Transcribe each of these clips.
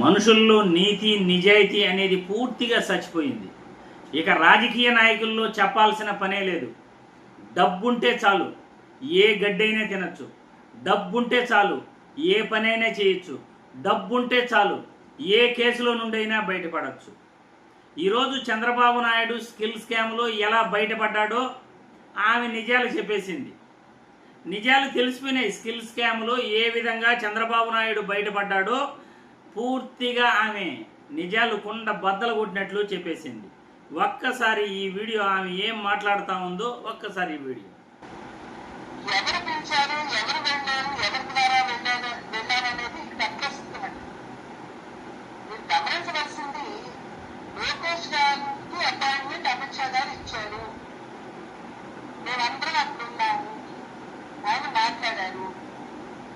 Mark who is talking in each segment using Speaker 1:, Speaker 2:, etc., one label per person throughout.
Speaker 1: మనుషుల్లో నీతి నిజాయితీ అనేది పూర్తిగా చచ్చిపోయింది. ఇక రాజకీయ నాయకుల్లో చెప్పాల్సిన పనే లేదు. డబ్బుంటే చాలు ఏ గడ్డైనా తినచ్చు, డబ్బుంటే చాలు ఏ పనైనా చేయొచ్చు, డబ్బుంటే చాలు ఏ కేసులో నుండైనా బయటపడవచ్చు. ఈరోజు చంద్రబాబు నాయుడు స్కిల్ స్కామ్లో ఎలా బయటపడ్డాడో ఆమె నిజాలు చెప్పేసింది. నిజాలు తెలిసిపోయినాయి. స్కిల్ స్కామ్లో ఏ విధంగా చంద్రబాబు నాయుడు బయటపడ్డాడో పూర్తిగా ఆమె నిజాలు కుండ బద్దలు కొట్టినట్లు చెప్పేసింది. ఒక్కసారి ఈ వీడియో ఆమె ఏం మాట్లాడుతూ ఉందో ఒక్కసారి ఈ వీడియో.
Speaker 2: ఎవరు పిలిచారు, ఎవరు వెళ్ళారు, ఎవరి ద్వారా వెళ్ళారనేది తప్పేస్తుందండి. మీరు గమనించవలసింది, లోకేష్ గారికి అపాయింట్మెంట్ అమిత్ షా గారు ఇచ్చారు. మేమందరం అక్కడ ఉన్నాము. ఆయన మాట్లాడారు.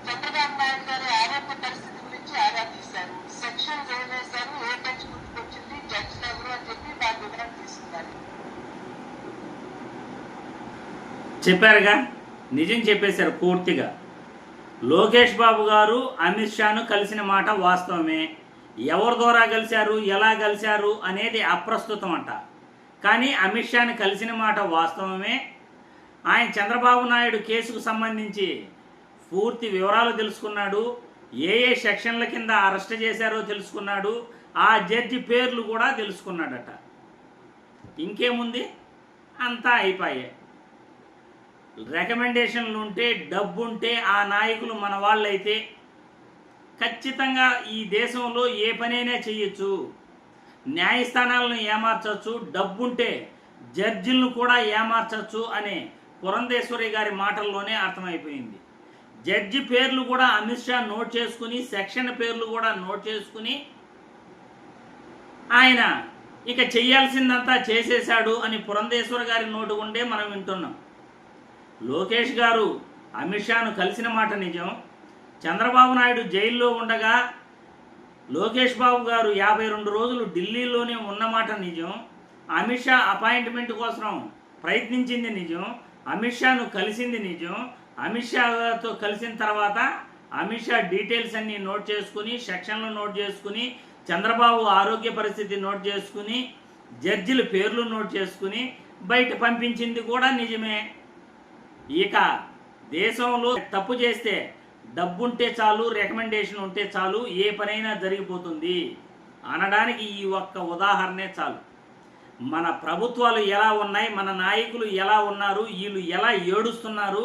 Speaker 2: చంద్రబాబు నాయుడు గారి ఆరోగ్య పరిస్థితి గురించి ఆరా తీశారు. సెక్షన్స్ ఏం వేశారు, ఏ బెంచ్ గుర్తుకొచ్చింది, జడ్జిలు ఎవరు అని చెప్పి దాని వివరణ తీసుకున్నారు.
Speaker 1: చెప్పారుగా, నిజం చెప్పేశారు పూర్తిగా. లోకేష్ బాబు గారు అమిత్ షాను కలిసిన మాట వాస్తవమే. ఎవరి ద్వారా కలిశారు, ఎలా కలిశారు అనేది అప్రస్తుతం అంట. కానీ అమిత్ షాని కలిసిన మాట వాస్తవమే. ఆయన చంద్రబాబు నాయుడు కేసుకు సంబంధించి పూర్తి వివరాలు తెలుసుకున్నాడు. ఏ ఏ సెక్షన్ల కింద అరెస్ట్ చేశారో తెలుసుకున్నాడు. ఆ జడ్జి పేర్లు కూడా తెలుసుకున్నాడట. ఇంకేముంది, అంతా అయిపోయాయి. రికమెండేషన్లు ఉంటే, డబ్బు ఉంటే ఆ నాయకులు మన వాళ్ళైతే ఖచ్చితంగా ఈ దేశంలో ఏ పనైనా చేయొచ్చు. న్యాయస్థానాలను ఏమార్చవచ్చు, డబ్బుంటే జడ్జిలను కూడా ఏమార్చవచ్చు అనే పురంధేశ్వరి గారి మాటల్లోనే అర్థమైపోయింది. జడ్జి పేర్లు కూడా అమిత్ షా నోట్ చేసుకుని, సెక్షన్ పేర్లు కూడా నోట్ చేసుకుని ఆయన ఇక చెయ్యాల్సిందంతా చేసేశాడు అని పురంధేశ్వరి గారి నోటు ఉండే మనం వింటున్నాం. లోకేష్ గారు అమిత్ షాను కలిసిన మాట నిజం. చంద్రబాబు నాయుడు జైల్లో ఉండగా లోకేష్ బాబు గారు 52 రోజులు ఢిల్లీలోనే ఉన్నమాట నిజం. అమిత్ షా అపాయింట్మెంట్ కోసం ప్రయత్నించింది నిజం. అమిత్ షాను కలిసింది నిజం. అమిత్ షాతో కలిసిన తర్వాత అమిత్ షా డీటెయిల్స్ అన్నీ నోట్ చేసుకుని, సెక్షన్లు నోట్ చేసుకుని, చంద్రబాబు ఆరోగ్య పరిస్థితి నోట్ చేసుకుని, జడ్జిల పేర్లు నోట్ చేసుకుని బయట పంపించింది కూడా నిజమే. ఇక దేశంలో తప్పు చేస్తే డబ్బుంటే చాలు, రికమెండేషన్ ఉంటే చాలు, ఏ పనైనా జరిగిపోతుంది అనడానికి ఈ ఒక్క ఉదాహరణే చాలు. మన ప్రభుత్వాలు ఎలా ఉన్నాయి, మన నాయకులు ఎలా ఉన్నారు, వీళ్ళు ఎలా ఏడుస్తున్నారు,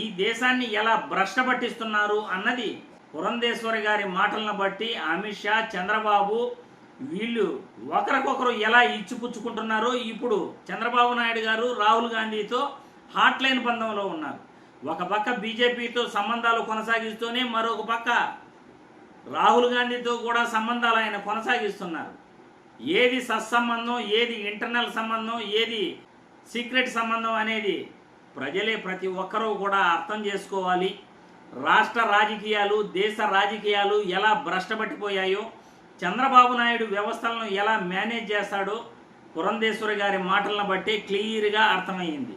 Speaker 1: ఈ దేశాన్ని ఎలా భ్రష్ట పట్టిస్తున్నారు అన్నది పురంధేశ్వరి గారి మాటలను బట్టి అమిత్ షా, చంద్రబాబు వీళ్ళు ఒకరికొకరు ఎలా ఇచ్చిపుచ్చుకుంటున్నారో ఇప్పుడు చంద్రబాబు నాయుడు గారు రాహుల్ గాంధీతో హాట్లైన్ బంధంలో ఉన్నారు. ఒక పక్క బీజేపీతో సంబంధాలు కొనసాగిస్తూనే మరొక పక్క రాహుల్ గాంధీతో కూడా సంబంధాలు ఆయన కొనసాగిస్తున్నారు. ఏది సత్సంబంధం, ఏది ఇంటర్నల్ సంబంధం, ఏది సీక్రెట్ సంబంధం అనేది ప్రజలే ప్రతి ఒక్కరూ కూడా అర్థం చేసుకోవాలి. రాష్ట్ర రాజకీయాలు, దేశ రాజకీయాలు ఎలా భ్రష్టపట్టిపోయాయో, చంద్రబాబు నాయుడు వ్యవస్థలను ఎలా మేనేజ్ చేస్తాడో పురంధేశ్వరి గారి మాటలను బట్టి క్లియర్గా అర్థమయ్యింది.